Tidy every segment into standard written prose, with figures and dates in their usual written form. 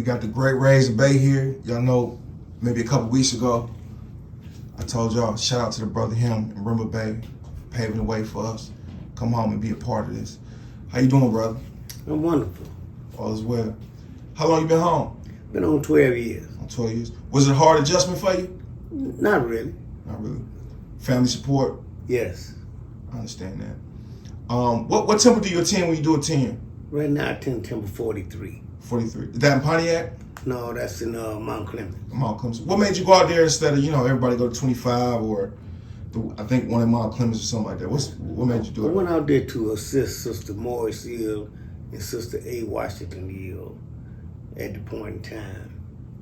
got the great RazorBey here. Y'all know, maybe a couple weeks ago, I told y'all, shout out to the brother him and RazorBey for paving the way for us. Come home and be a part of this. How you doing, brother? I'm wonderful. All is well. How long you been home? Been on 12 years. On 12 years. Was it a hard adjustment for you? Not really. Not really. Family support? Yes. I understand that. What temper do you attend when you do a 10? Right now I attend Temple 43. 43. Is that in Pontiac? No, that's in Mount Clemens. Mount Clemens. What made you go out there instead of, everybody go to 25 or I think one in Mount Clemens or something like that? What made you do it? I went out there to assist Sister Morris Hill and Sister A. Washington Hill at the point in time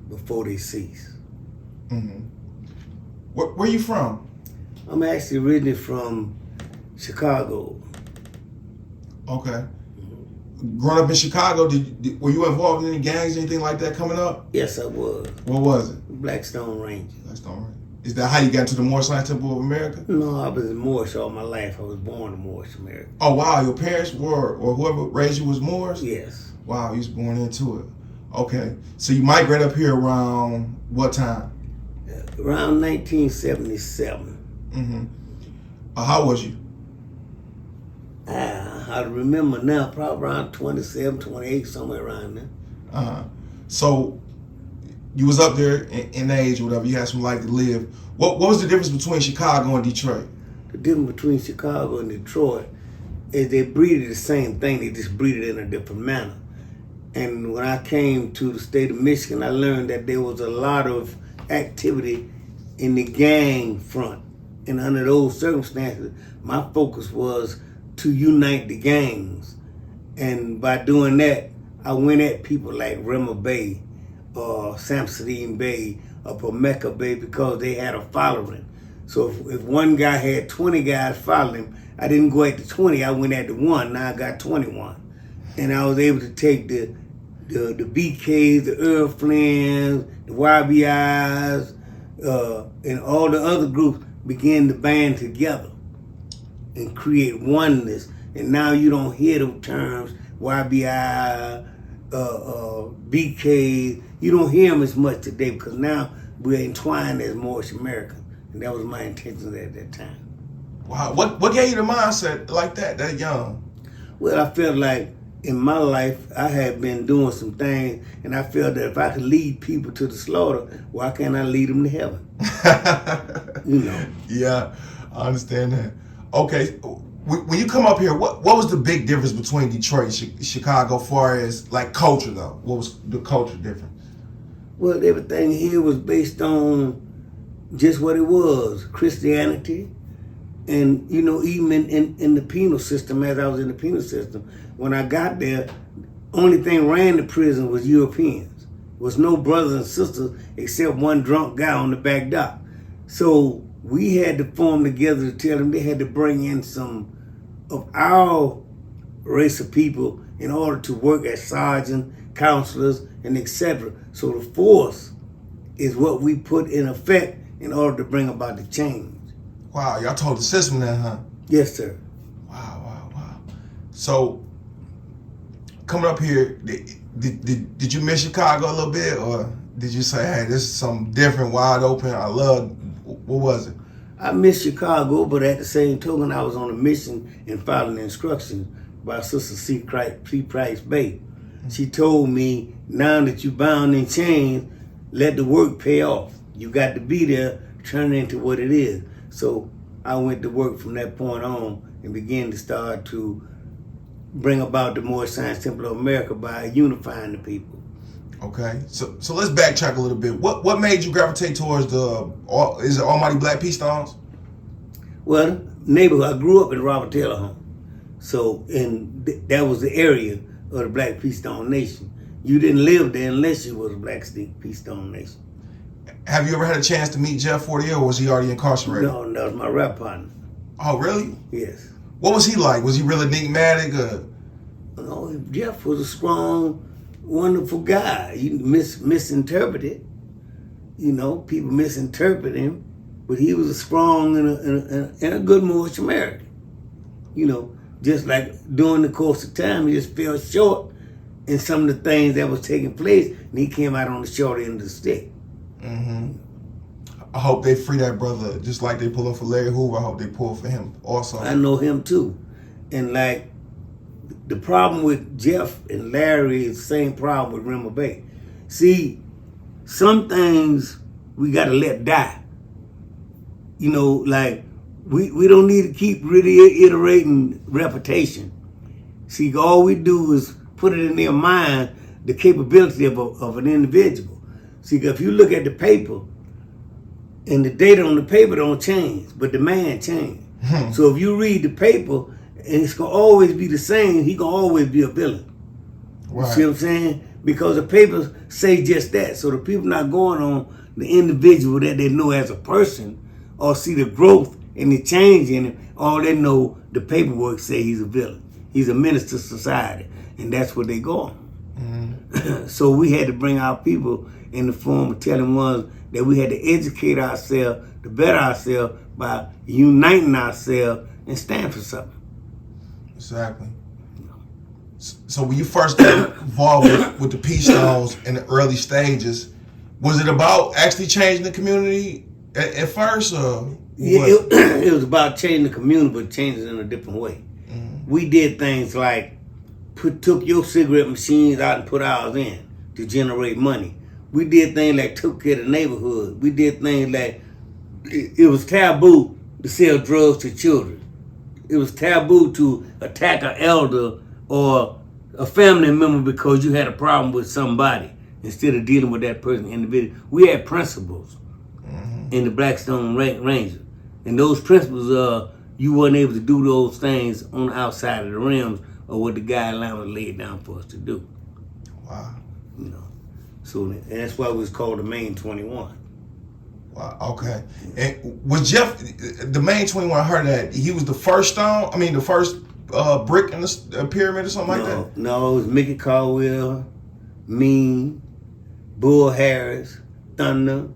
before they ceased. Mm-hmm. Where you from? I'm actually originally from Chicago. Okay. Growing up in Chicago, were you involved in any gangs or anything like that coming up? Yes, I was. What was it? Blackstone Rangers. Blackstone Rangers. Is that how you got into the Moorish Science Temple of America? No, I was in Moorish all my life. I was born in Moorish America. Oh, wow. Your parents were, or whoever raised you was Moors? Yes. Wow, you was born into it. Okay. So you migrated up here around what time? Around 1977. Mm-hmm. How was you? I remember now, probably around 27, 28, somewhere around there. So you was up there in age or whatever, you had some life to live. What was the difference between Chicago and Detroit? The difference between Chicago and Detroit is they breeded the same thing, they just breeded it in a different manner. And when I came to the state of Michigan, I learned that there was a lot of activity in the gang front. And under those circumstances, my focus was to unite the gangs. And by doing that, I went at people like RazorBey, or Samsudeen Bey, or Pomeka Bey, because they had a following. So if one guy had 20 guys following him, I didn't go at the 20, I went at the one, now I got 21. And I was able to take the BKs, the Earl Flynn's, the YBIs, and all the other groups began to band together and create oneness. And now you don't hear those terms, YBI, BK, you don't hear them as much today because now we're entwined as Moorish American. And that was my intention at that time. Wow, what gave you the mindset like that young? Well, I felt like in my life, I had been doing some things, and I felt that if I could lead people to the slaughter, why can't I lead them to heaven? Yeah, I understand that. Okay, when you come up here, what was the big difference between Detroit and Chicago as far as like culture though? What was the culture difference? Well, everything here was based on just what it was, Christianity. And, even in the penal system, as I was in the penal system, when I got there, only thing ran the prison was Europeans. Was no brothers and sisters except one drunk guy on the back dock. So we had to form together to tell them they had to bring in some of our race of people in order to work as sergeants, counselors, and etc. So the force is what we put in effect in order to bring about the change. Wow, y'all told the system that, huh? Yes, sir. Wow. So, coming up here, did you miss Chicago a little bit, or did you say, hey, this is something different, wide open, I love, what was it? I miss Chicago, but at the same token, I was on a mission and following instructions by Sister C. Price Bay. She told me, now that you bound in chains, let the work pay off. You got to be there, turn it into what it is. So I went to work from that point on and began to start to bring about the Moorish Science Temple of America by unifying the people. Okay, so let's backtrack a little bit. What made you gravitate towards is it Almighty Black Peace Stones? Well, neighborhood, I grew up in Robert Taylor home. So that was the area of the Black Peace Stone Nation. You didn't live there unless you was a Black Peace Stone Nation. Have you ever had a chance to meet Jeff Fortier, or was he already incarcerated? No, that was my rap partner. Oh, really? Yes. What was he like? Was he really enigmatic? No, Jeff was a strong, wonderful guy. He misinterpreted. People misinterpret him, but he was a strong and a good Moorish American. Just like during the course of time, he just fell short and some of the things that was taking place, and he came out on the short end of the stick. I hope they free that brother, just like they pull up for Larry Hoover. I hope they pull for him also. I know him too. And like, the problem with Jeff and Larry is the same problem with RazorBey. See, some things we got to let die. You know, like, we don't need to keep reiterating reputation. See, all we do is put it in their mind the capability of an individual. See, if you look at the paper, and the data on the paper don't change, but the man changed. So if you read the paper, and it's gonna always be the same, he gonna always be a villain. Right. You see what I'm saying? Because the papers say just that. So the people not going on the individual that they know as a person, or see the growth and the change in him. All they know, the paperwork say he's a villain. He's a menace to society, and that's what they go on. So we had to bring our people in the form of telling ones that we had to educate ourselves, to better ourselves by uniting ourselves and stand for something. Exactly. So when you first got involved with the Peace Stones in the early stages, was it about actually changing the community at first, or Yeah, it was about changing the community, but changing it in a different way. We did things like took your cigarette machines out and put ours in to generate money. We did things like took care of the neighborhood. We did things like it was taboo to sell drugs to children. It was taboo to attack an elder or a family member because you had a problem with somebody instead of dealing with that person individually. We had principles in the Blackstone Ranger. And those principles, you weren't able to do those things on the outside of the rims or what the guideline was laid down for us to do. Wow. You know. So that's why it was called the Main 21. Wow, okay. And was Jeff, the Main 21, I heard that he was the first stone, the first brick in the pyramid or something like that? No, it was Mickey Caldwell, Mean, Bull Harris, Thunder,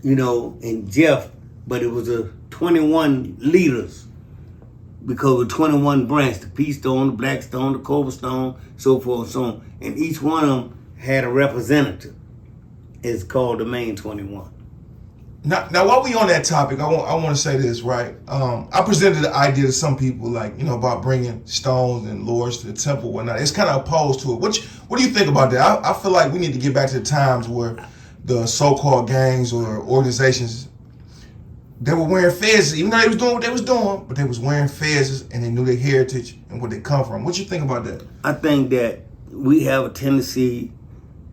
and Jeff, but it was a 21 leaders because of 21 branches, the Peace Stone, the Black Stone, the Cobra Stone, so forth and so on. And each one of them had a representative. It's called the Main 21. Now, while we on that topic, I want to say this, right? I presented the idea to some people, about bringing stones and lords to the temple, whatnot. It's kind of opposed to it. What do you think about that? I feel like we need to get back to the times where the so-called gangs or organizations, they were wearing fezes, even though they was doing what they was doing, but they was wearing fezes and they knew their heritage and where they come from. What you think about that? I think that we have a tendency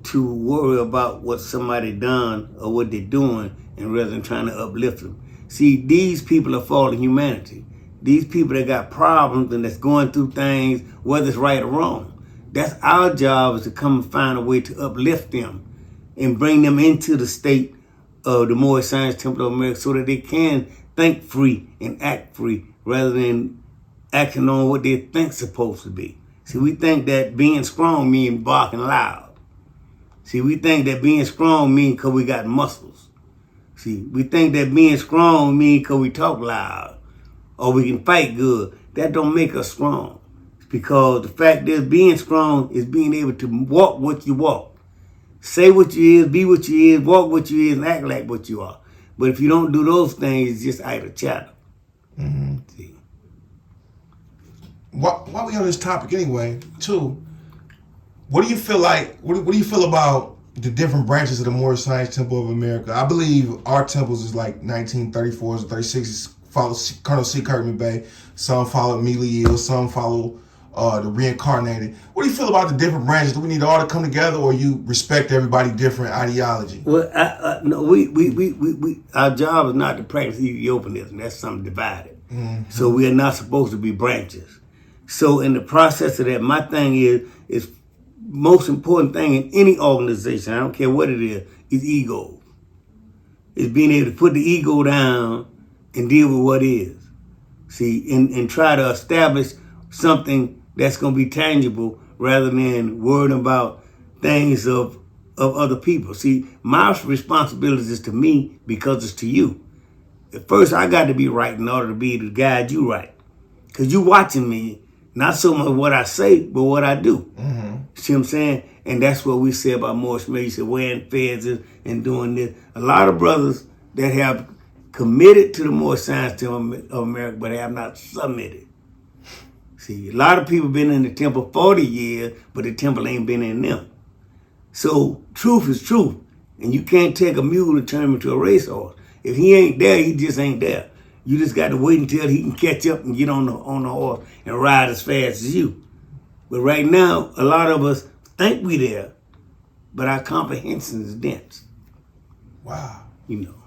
to worry about what somebody done or what they're doing, and rather than trying to uplift them. See, these people are falling humanity. These people that got problems and that's going through things, whether it's right or wrong. That's our job, is to come and find a way to uplift them and bring them into the state of the Moorish Science Temple of America so that they can think free and act free rather than acting on what they think supposed to be. See, we think that being strong means barking loud. See, we think that being strong means because we got muscles. See, we think that being strong means because we talk loud or we can fight good. That don't make us strong. Because the fact is, being strong is being able to walk what you walk. Say what you is, be what you is, walk what you is, and act like what you are. But if you don't do those things, it's just idle chatter. See? While we on this topic anyway, too, what do you feel like, what do you feel about the different branches of the Moorish Science Temple of America? I believe our temples is like 1934s or 36s, follow Colonel C. Kirkman Bay. Some follow Meliel, some follow the reincarnated. What do you feel about the different branches? Do we need all to come together, or you respect everybody different ideology? Well, no, our job is not to practice Ethiopianism. That's something divided. So we are not supposed to be branches. So in the process of that, my thing is most important thing in any organization, I don't care what it is ego. It's being able to put the ego down and deal with what is. See, and try to establish something that's going to be tangible rather than worrying about things of other people. See, my responsibility is to me because it's to you. At first, I got to be right in order to be able to guide you right. Because you watching me, not so much what I say, but what I do. See what I'm saying? And that's what we say about Morris May. You say wearing feathers and doing this. A lot of brothers that have committed to the Moorish Science Temple of America, but have not submitted. See, a lot of people been in the temple 40 years, but the temple ain't been in them. So truth is truth. And you can't take a mule and turn him into a racehorse. If he ain't there, he just ain't there. You just got to wait until he can catch up and get on the horse and ride as fast as you. But right now, a lot of us think we there, but our comprehension is dense. Wow. You know.